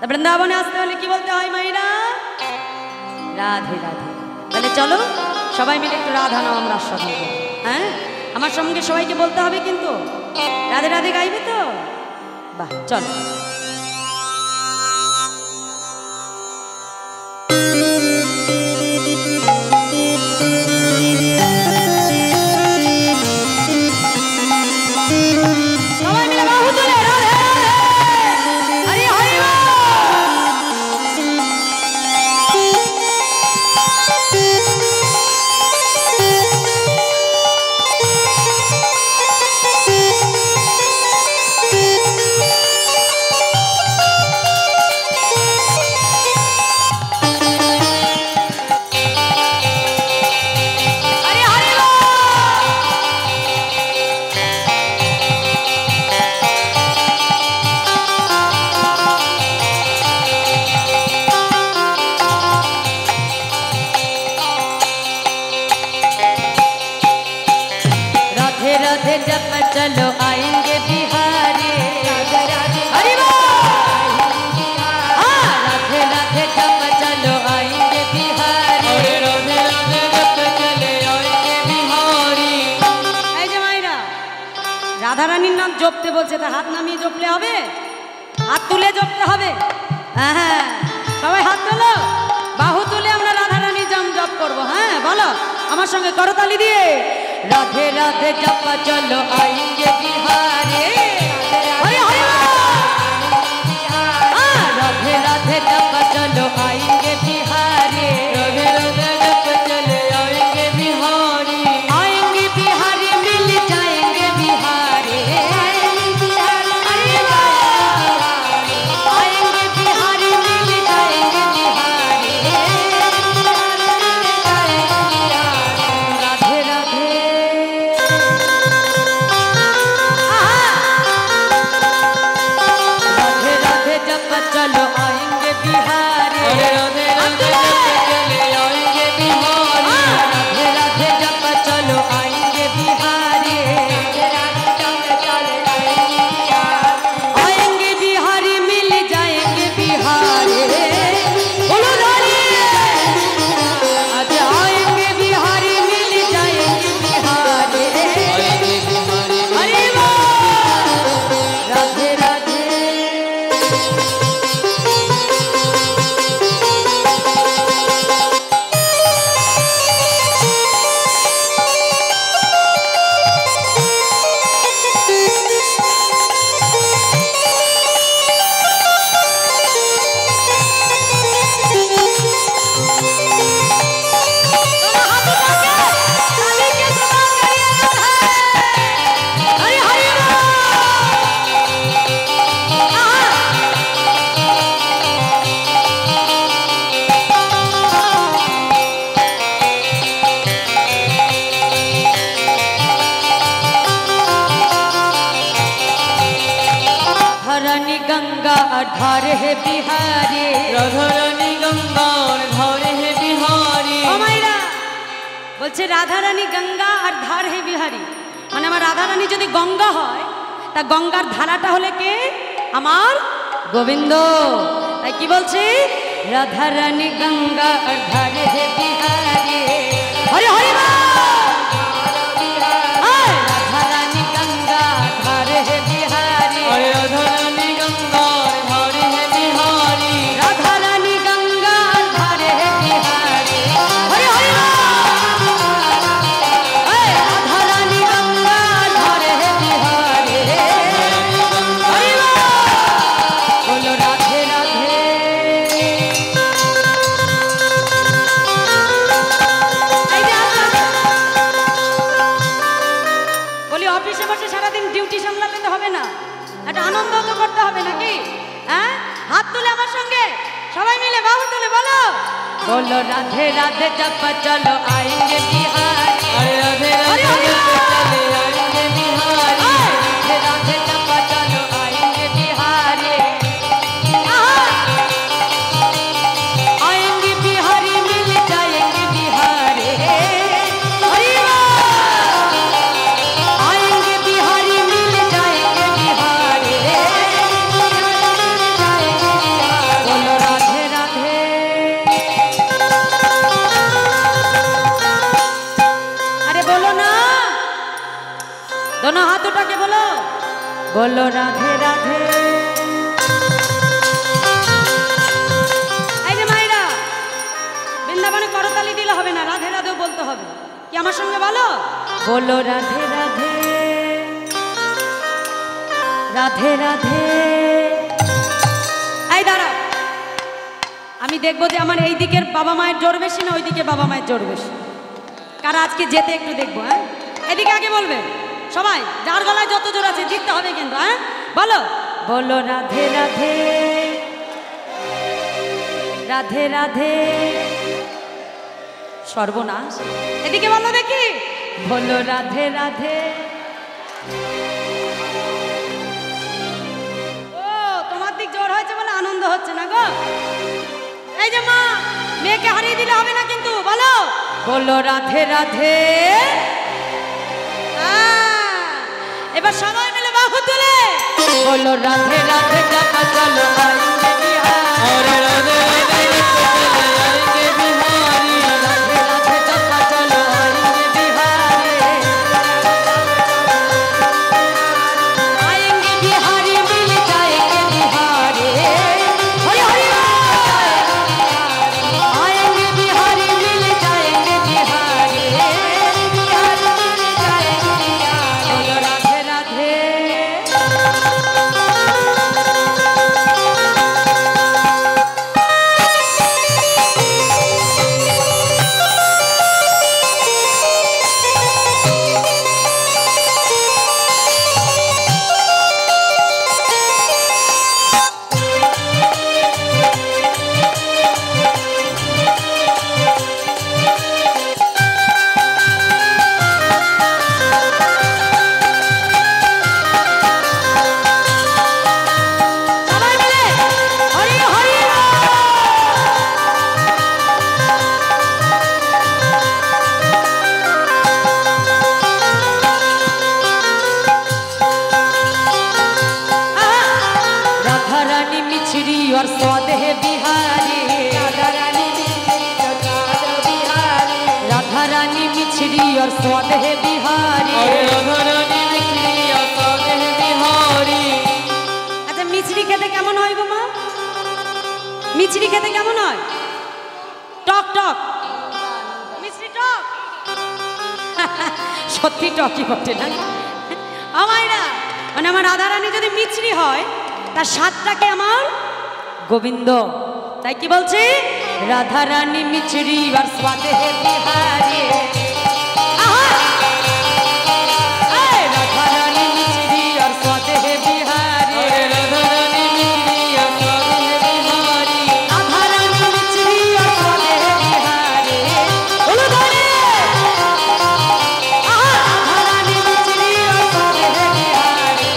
বৃন্দাবনে আসতে হলে কি বলতে হয় মাইরা? রাধে রাধে। তাহলে চলো সবাই মিলে একটু রাধা নাম আমরা আস্বাদন করি। হ্যাঁ, আমার সঙ্গে সবাইকে বলতে হবে কিন্তু। রাধে রাধে গাইবে তো? বাহ, চলো। जब चलो आएंगे बिहारी, राधे राधे हरि बोल। राधे राधे जब चलो आएंगे बिहारी, राधे राधे जब चले आएंगे बिहारी। এই যে মাইরা রাধা রানীর নাম জপতে বলছে, তা হাত নামিয়ে জপলে হবে? হাত তুলে জপতে হবে। হ্যাঁ, সবাই হাত তোলো, বাহু তুলে আমরা রাধা রানীর নাম জপ করবো। হ্যাঁ বলো আমার সঙ্গে করতালি দিয়ে। राधे राधे जब चलो आएंगे बिहारी, हरे हरे राधे राधे जब चलो आएंगे बिहारी, राधे राधे जब चले आएंगे बिहारी। आएंगे बिहारी मिल जाएंगे बिहारी, आएंगे बिहारी मिल जाएंगे बिहारी। राधे राधे जब चलो आएंगे बिहारी, राधे राधे जब चले आएंगे बिहारी। राधे राधे जब चलो आएंगे बिहारी, आएंगे बिहारी मिल जाएंगे बिहारी। बोलो रानी, आज आएंगे बिहारी मिल जाएंगे बिहारी। हरि बोल। राधे राधे गंगा धार है बिहारी, राधा रानी गंगा धार है बिहारी। ও মাইরা বলছে রাধা রানী গঙ্গা আর ধার হে বিহারি, মানে আমার রাধা রানী যদি গঙ্গা হয় তা গঙ্গার ধারাটা হলে কে? আমার গোবিন্দ। তাই কি বলছে? রাধা রানী গঙ্গা আর ধার হে বিহারি। হরে হরে রাধা রানী গঙ্গা ধার হে বিহারি, রাধা রানী गंगा धार है बिहारी। राधा रानी गंगा धार है बिहारी। हरे हरे राधा रानी गंगा धार है बिहारी। हरे बोलो राधे राधे। बोली ऑफिसे बसे सारा दिन ডিউটি সামলাতে তো হবে না, একটা আনন্দ তো করতে হবে নাকি? হ্যাঁ, হাত তুলে আমার সঙ্গে সবাই মিলে বাহু তুলে বলো, बोलो राधे राधे जब चलो आएंगे बिहारी, राधे राधे जब चले आएंगे बिहारी। राधे राधे जब चलो आएंगे बिहारी, आएंगे बिहारी मिल जाएंगे बिहारी। आएंगे बिहारी मिल जाएंगे बिहारी। बोलो राधे राधे। এই যে মায়েরা বৃন্দাবনে করতালি দিলে হবে না, রাধে রাধেও বলতে হবে। কি আমার সঙ্গে বলো, बोलो राधे राधे राधे राधे। এই দাঁড়াও, আমি দেখবো যে আমার এই দিকের বাবা মায়ের জোর বেশি না ওই দিকে বাবা মায়ের জোর বেশি, কারা আজকে যেতে একটু দেখবো। হ্যাঁ, এদিকে আগে বলবে সবাই, যার গলায় যত জোর আছে জিততে হবে কিন্তু। হ্যাঁ বলো, बोलो राधे राधे राधे राधे। সর্বনাশ, এদিকে বলো দেখি, बोलो राधे राधे। ও তোমার দিক জোর হয়েছে বলে আনন্দ হচ্ছে না গো। এই যে মা, মেয়েকে হারিয়ে দিলে হবে না কিন্তু, বলো, बोलो राधे राधे। এবার সবাই মিলে বাহু তুলে, बोलो राधे राधे जब चलो आएंगे बिहार। राधे राधे आएंगे बिहारी, राधे राधे जब चलो आएंगे बिहारी। आएंगे बिहारी मिल जाएंगे बिहारी, हरि हरि आएंगे बिहारी मिल जाएंगे बिहारी, बिहारी मिल जाएंगे बिहारी। बोलो राधे राधे। और स्वाद है बिहारी, राधा रानी मिछड़ी और स्वाद है बिहारी, राधा रानी मिछड़ी और स्वाद है बिहारी। अच्छा मिछड़ी খেতে কেমন হয় গো মা? মিছরি খেতে কেমন হয়? টক টক মিছরি টক। সত্যি টকই বটে না আমায়রা, মানে আমার রাধা রানী যদি মিছরি হয় তার স্বাদটাকে আমার गोविंदो, ताई की बोलছি, राधा रानी मिछड़ी और स्वाद है बिहारी। राधा रानी मिछड़ी और स्वाद है बिहारी, राधा रानी मिछड़ी और स्वाद है बिहारी, राधा रानी मिछड़ी और स्वाद है बिहारी। बोलो धरे, राधा रानी मिछड़ी और स्वाद है बिहारी।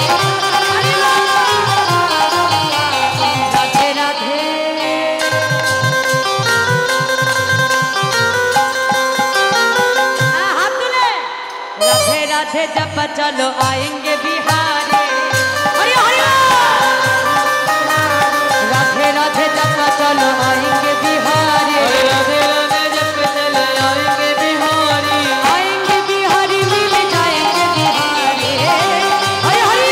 राधे जब चलो आएंगे बिहारी, हरि हरि राधे राधे जब चलो आएंगे बिहारी, राधे राधे जब चलो आएंगे बिहारी, आएंगे बिहारी मिल जाएंगे बिहारी, हरि हरि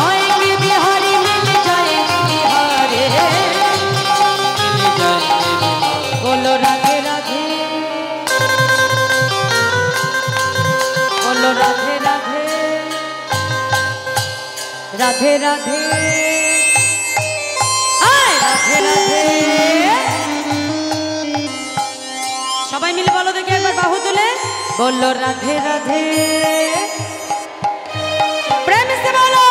आएंगे बिहारी मिल जाएंगे बिहारी। बोलो राधे राधे, बोलो राधे राधे राधे राधे राधे राधे। সবাই মিলে বলো দেখি একবার বাহু তুলে, बोलो राधे राधे। प्रेम से बोलो,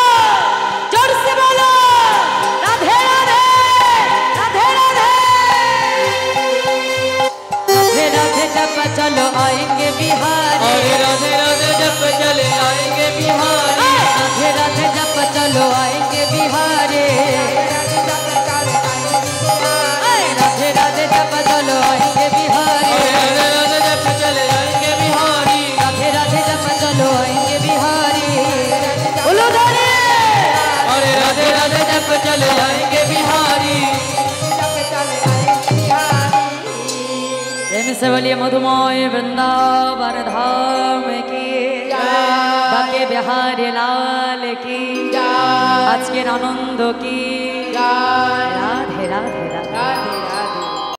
जोर से बोलो, राधे राधे राधे राधे। राधे राधे जब चलो आएंगे बिहारी, राधे राधे जब चले आएंगे बिहारी, राधे राधे जब चलो आएंगे बिहारी, राधे राधे जब चलो आएंगे बिहारी, राधे राधे जब चले आएंगे बिहारी, राधे राधे जब चलो आएंगे बिहारी। बोलो धरे, अरे राधे राधे जब चले आएंगे बिहारी। प्रेम से बोलिए मधुमय वृंदावन धाम की, बाके बिहारी लाल की जय। आज के आनंद की जय। राधे राधे राधे। राधे